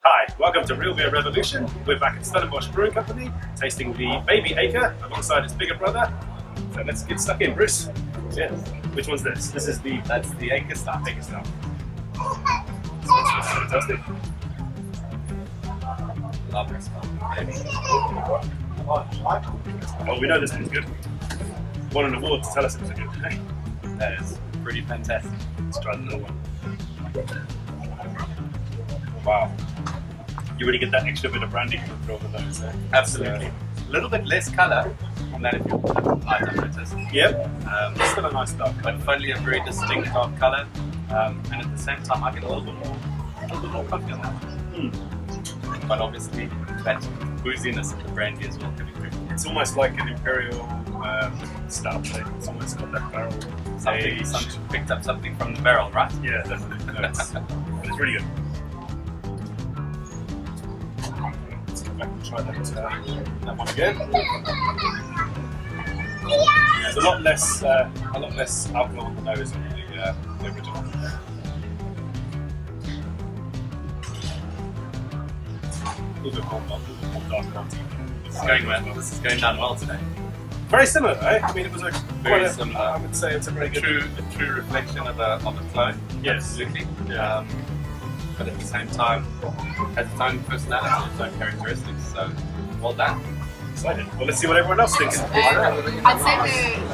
Hi, welcome to Real Beer Revolution. We're back at Stellenbosch Brewing Company, tasting the baby Eike alongside its bigger brother. So let's get stuck in, Bruce. Cheers. Which one's this? That's the Eike Stout. Eike Stout. Smells fantastic. Love this one, baby. Oh, we know this one's good. Won an award to tell us it was a good. That is pretty fantastic. Let's try the little one. Wow. You really get that extra bit of brandy coming through on the nose there. Absolutely. A little bit less colour on that if you might have noticed. Yep. Still a nice dark colour. But finally a very distinct dark colour. And at the same time I get a little bit more coffee on that one. But obviously that booziness of the brandy as well coming through. It's almost like an imperial stout. It's almost got that barrel. Something picked up something from the barrel, right? Yeah, definitely. No, it's really good. Let's go back and try that one again. There's a lot less alcohol on the nose than the original. A little bit more dark malty. This is going down well today. Very similar, though. I mean, it was Very similar. I would say it's a very good. A true reflection of the flow. Yes. Absolutely. Yeah. but at the same time has its own personality, its own characteristics. So, well done. Excited. Well, let's see what everyone else thinks. I'd say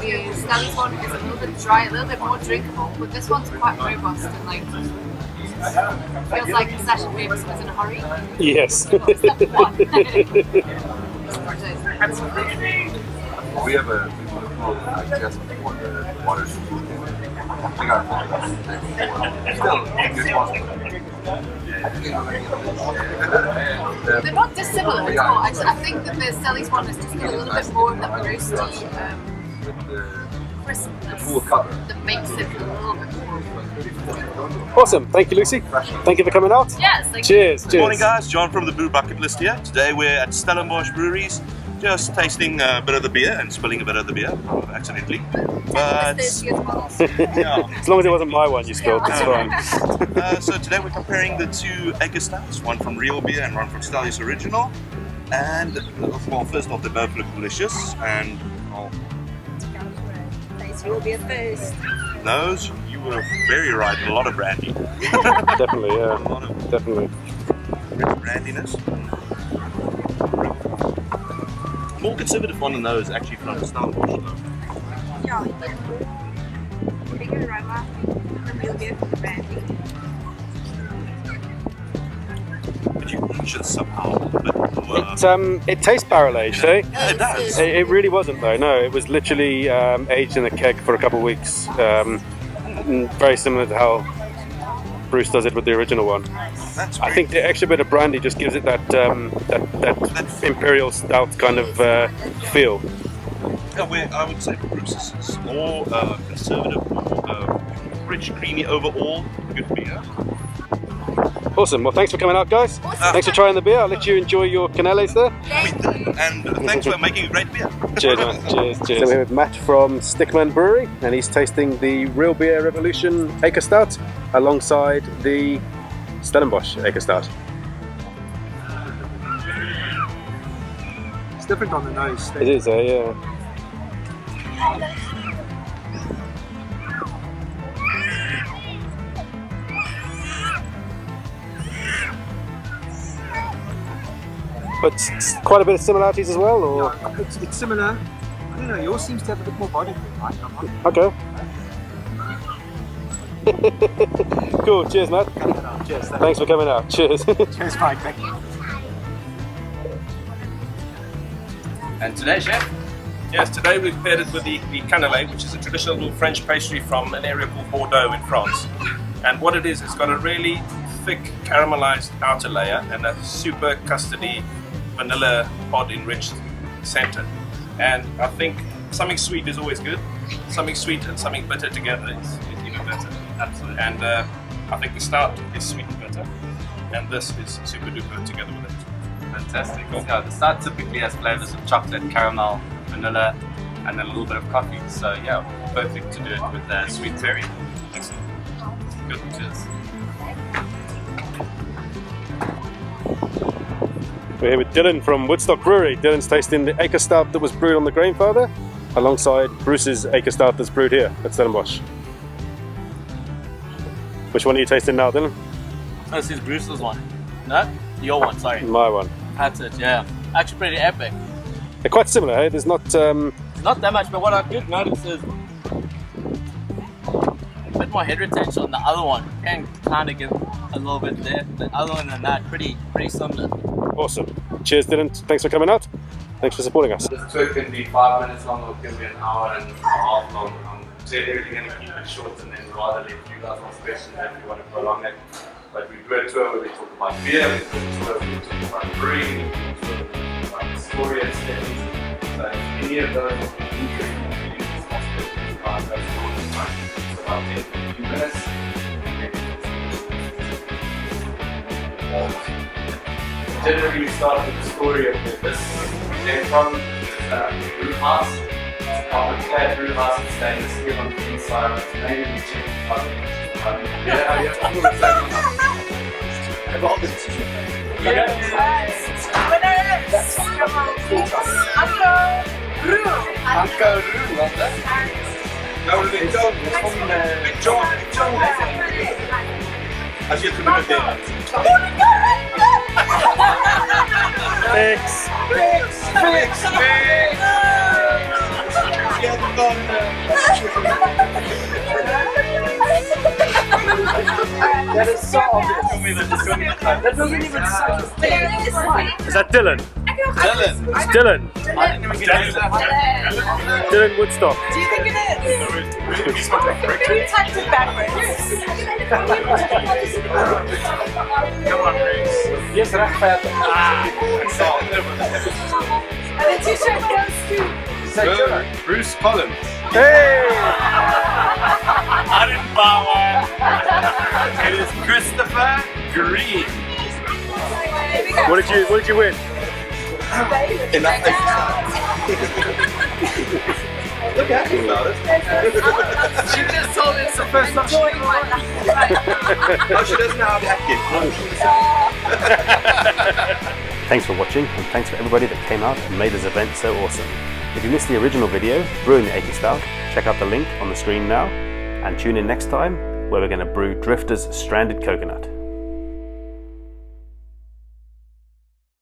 the Stellies one is a little bit dry, a little bit more drinkable, but this one's quite robust and like feels like a session maybe someone's in a hurry. Yes. Step one. We have a test before the water's I got still good one. They're not dissimilar at all. I think that the Stellies one is just a little bit more of that roasty crispness that makes it a little bit more. Awesome. Thank you, Lucy. Thank you for coming out. Yes. Cheers. Good morning, guys. John from the Brew Bucket List here. Today we're at Stellenbosch Breweries, just tasting a bit of the beer and spilling a bit of the beer accidentally. But yeah. As long as it wasn't my one you spilled, it's fine. So today we're comparing the two Eike Stouts, one from Real Beer and one from Stellies Original. And well, first off, they both look delicious, and Real Beer first. those, you were very right. A lot of brandy. Definitely, yeah. A lot of Definitely. rich brandiness. More conservative one than those actually from Stellenbosch though. Yeah, bigger aroma, Real Beer brandy. But you should somehow a little bit more. It tastes barrel aged, eh? Yeah, it does. It really wasn't though. No, it was literally aged in a keg for a couple of weeks. Very similar to how Bruce does it with the original one. That's I think the extra bit of brandy just gives it that imperial stout kind of feel. yeah, I would say Bruce is more conservative, more rich, creamy overall. Good beer. Awesome. Well, thanks for coming out, guys. Thanks for trying the beer. I'll let you enjoy your canales there. And thanks for making a great beer. Cheers, man. Cheers. So we're with Matt from Stickman Brewery, and he's tasting the Real Beer Revolution Eike Stout alongside the Stellenbosch Eike Stout. It's different on the nose. It is, yeah. But quite a bit of similarities as well, or? Yeah, it's similar. I don't know, yours seems to have a bit more body to it, right? Okay. Cool, cheers, Matt. Cheers. Thanks for coming out. Cheers. Cheers, Mike. Thank you. And today, chef? Yes, today we've paired it with the cannelé, which is a traditional French pastry from an area called Bordeaux in France. And what it is, it's got a really thick caramelized outer layer and a super custardy vanilla pod enriched center. And I think something sweet is always good. Something sweet and something bitter together is even better. Absolutely. And I think the stout is sweet and bitter, and this is super duper together with it. Fantastic. Yeah, the stout typically has flavors of chocolate, caramel, vanilla, and then a little bit of coffee. So yeah, perfect to do it with sweet berry. Excellent. Good. Cheers. We're here with Dylan from Woodstock Brewery. Dylan's tasting the Eike Stout that was brewed on the Grainfather, alongside Bruce's Eike Stout that's brewed here at Stellenbosch. Which one are you tasting now, Dylan? This is Bruce's one. No? Your one, sorry. My one. That's it, yeah. Actually pretty epic. They're quite similar, hey? There's not... Not that much, but what I did notice is a bit more head retention on the other one. Can kind of give a little bit there, but other than that, pretty similar. Awesome. Cheers, Dylan. Thanks for coming out. Thanks for supporting us. This tour can be 5 minutes long or it can be an hour and a half long. I'm generally going to keep it short and then rather let you guys ask questions if you want to prolong it. But we do a tour where we talk about beer, we do a tour where we talk about brewing, we do a tour where we talk about the story and Stellies. So if any of those are interesting and feeling responsibility about those stories, it's about 10 to 15 minutes. Generally, we start with the story of where this came from. It's brew house. It's a proper clay brew house. It's stainless steel on the inside. It's mainly checked by Als je het genoemd hebt. Fix! Je hebt gewoon... That is so obvious. That doesn't even sound. Is that Dylan? Dylan. It's Dylan. I didn't even get that. Dylan Woodstock. Do you think it is? Can you type it backwards? Come on, Bruce. Yes, Grainfather. And the t-shirt goes to Bruce Collins. Hey! I didn't buy one. It is Christopher Green. What did you win? Enough Look at him about it. She just told me it's the first time she Oh, she doesn't know how to act it. Thanks for watching, and thanks for everybody that came out and made this event so awesome. If you missed the original video, brewing the Eike Stout, check out the link on the screen now, and tune in next time where we're going to brew Drifter's Stranded Coconut.